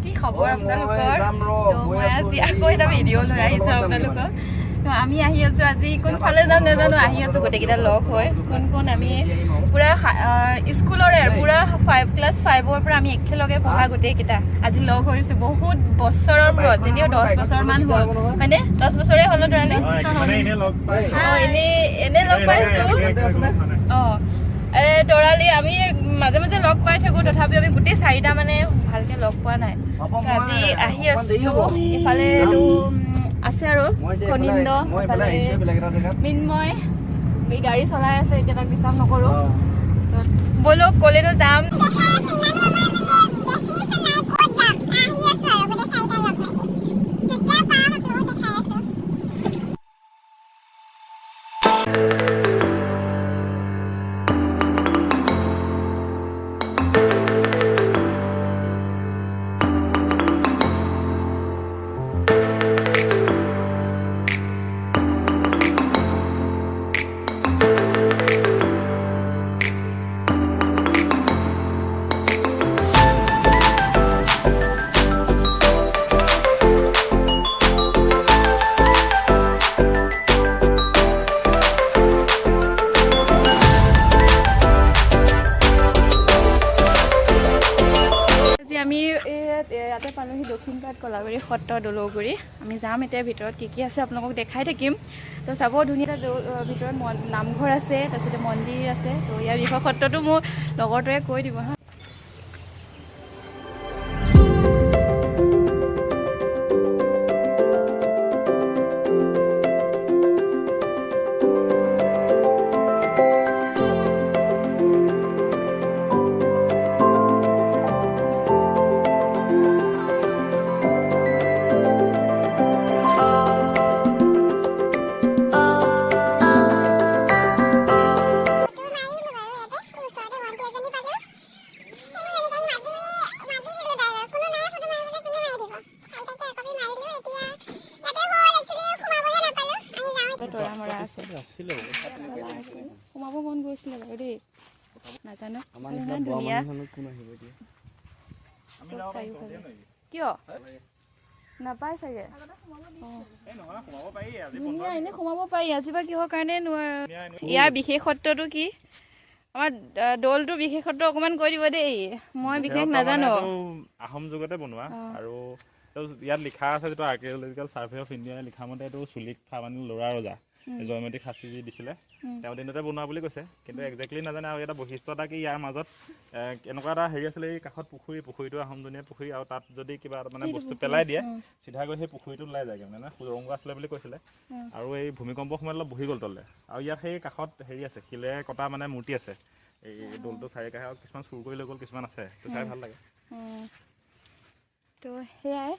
কি খবৰ আপোনালোকৰ মই আজি আকৌ এটা ভিডিঅ' লৈ আহিছোঁ আপোনালোকক আমি আহি আছো আজি কোনফালে যাম নাজানো আহি আছো গোটেইকেইটা লগ হৈ কোন আমি পুৰা স্কুলৰে পুৰা ক্লাছ 5ৰ পৰা আমি একেলগে পঢ়া গোটেইকেইটা আজি লগ হৈছো বহুত বছৰৰ মূৰত যদিও 10 বছৰ মান হ'ল হয়নে 10 বছৰে হ'ল তৰালি এনে লগ পাইছো তৰালি আমি মাজে মাজে লগ পাই থাকো তথাপিও আমি গোটেই 4টা মানে ভালকে লগ পোৱা নাই আজি আহি আছো ইফালে আছে আৰু খনিন্দ মিন্ময় এই গাড়ী চলাই আছে এতিয়া তাক বিশ্বাস নকৰো বলক কলেনো যাম ইয়াতে পালোহি দক্ষিণপাট কলাবাৰী সত্ৰ দলৌগুৰি আমি যাম এতিয়া ভিতৰত কি আছে আপোনালোকক দেখাই থাকিম তো চাব ধুনীয়া ভিতৰত নামঘৰ আছে তাৰপিছতে মন্দিৰ আছে তো ইয়াৰ বিষয় সত্ৰটো মোৰ লগৰটোৱে কৈ দিব হা সোমাব মন গৈছিলে বাৰু দেই নাজানো ধুনীয়া কিয় নাপায় চাগে ধুনীয়া এনে সোমাব পাৰি আজি বা কিহৰ কাৰণে নোৱাৰে ইয়াৰ বিশেষত্বটো কি আমাৰ দৌলটো বিশেষত্ব অকমান কৈ দিব দেই মই বিশেষ নাজানো আহোম যুগতে বনোৱা আৰু ইয়াত লিখা আছে যেটো আৰ্কিঅলজিকেল সাৰ্ভে অফ ইণ্ডিয়া লিখা মতে এইটো চুলিক মানে ল'ৰা ৰজা জয়মতী শাস্তি যি দিছিলে তেওঁ দিনতে বনোৱা বুলি কৈছে কিন্তু একজেক্টলি নাজানে আৰু এটা বৈশিষ্ট্য এটা কি ইয়াৰ মাজত এনেকুৱা এটা হেৰি আছিলে এই কাষত পুখুৰীটো আহোমজনীয়া পুখুৰী আৰু তাত যদি কিবা মানে বস্তু পেলাই দিয়ে চিধা গৈ সেই পুখুৰীটো ওলাই যায়গৈ মানে সুৰংগ আছিলে বুলি কৈছিলে আৰু এই ভূমিকম্প সময়ত অলপ বহি গ'ল তললে আৰু ইয়াত সেই কাষত হেৰি আছে শিলেৰে কটা মানে মূৰ্তি আছে এই দৌলটো চাৰি কাষে আৰু কিছুমান চুৰ কৰি লৈ গ'ল কিছুমান আছে তো চাই ভাল লাগে তো সেয়াই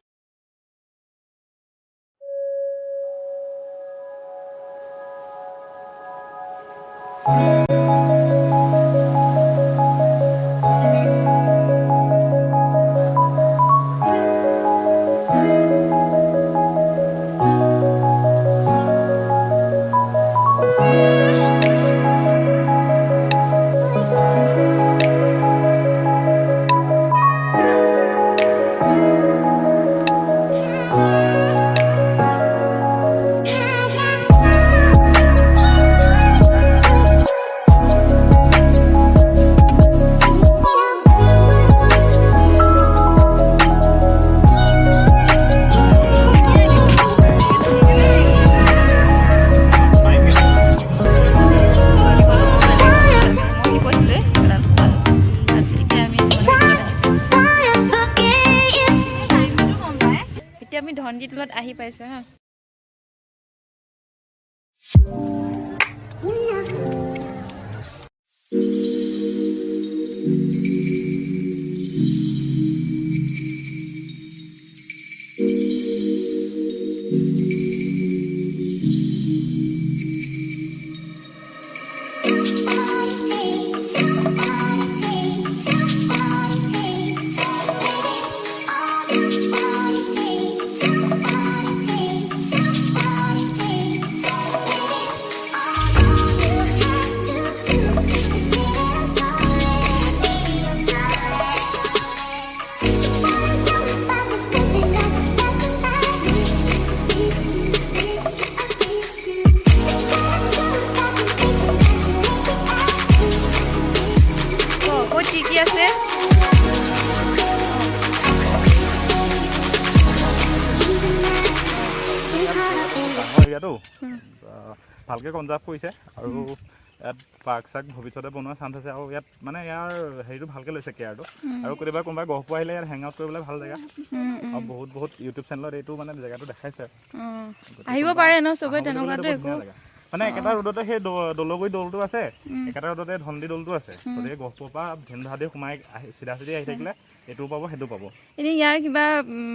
আমি ধনগী টোলত আহি পাইছো হা কি আছে ইয়াতো ভালকৈ কনজাৰ্ভ কৰিছে আৰু ইয়াত পাৰ্ক চাৰ্ক ভৱিষ্যতে বনোৱা চান্স আছে আৰু ইয়াত মানে ইয়াৰ হেৰিটো ভালকৈ লৈছে কেয়াৰটো আৰু কেতিয়াবা কোনোবাই গহপুৰ আহিলে ইয়াত হেং আউট কৰিবলৈ ভাল জেগা আৰু বহুত ইউটিউব চেনেলত এইটো মানে জেগাটো দেখাইছে আহিব পাৰে ন চবে তেনেকুৱাটো একো মানে একেটা ৰোডতে সেই দলগুৰি দৌলটো আছে একেটা ৰোডতে ধনদি দৌলটো আছে গতিকে গহপুৰৰ পৰা ধেনুধাদি সোমাই চিধা চিধি আহি থাকিলে এইটোও পাব সেইটো পাব এনেই ইয়াৰ কিবা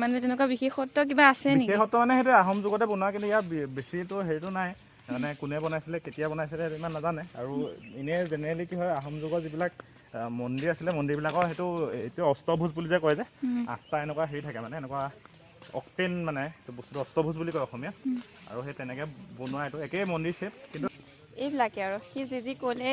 মানে তেনেকুৱা বিশেষত্ব কিবা আছে নেকি বিশেষত্ব মানে সেইটো আহোম যুগতে বনোৱা কিন্তু ইয়াৰ বেছিটো হেৰিটো নাই মানে কোনে বনাইছিলে কেতিয়া বনাইছিলে সেইটো ইমান নাজানে আৰু এনেই জেনেৰেলি কি হয় আহোম যুগৰ যিবিলাক মন্দিৰ আছিলে মন্দিৰবিলাকৰ সেইটো এইটো অষ্টভুজ বুলি যে কয় যে 8টা এনেকুৱা হেৰি থাকে মানে এনেকুৱা অক্টেন মানে বস্তুটো অষ্টভুজ বুলি কয় অসমীয়া আৰু সেই তেনেকৈ বনোৱা এইটো একেই মন্দিৰ শেপ কিন্তু এইবিলাকে আৰু সি যি ক'লে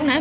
নাই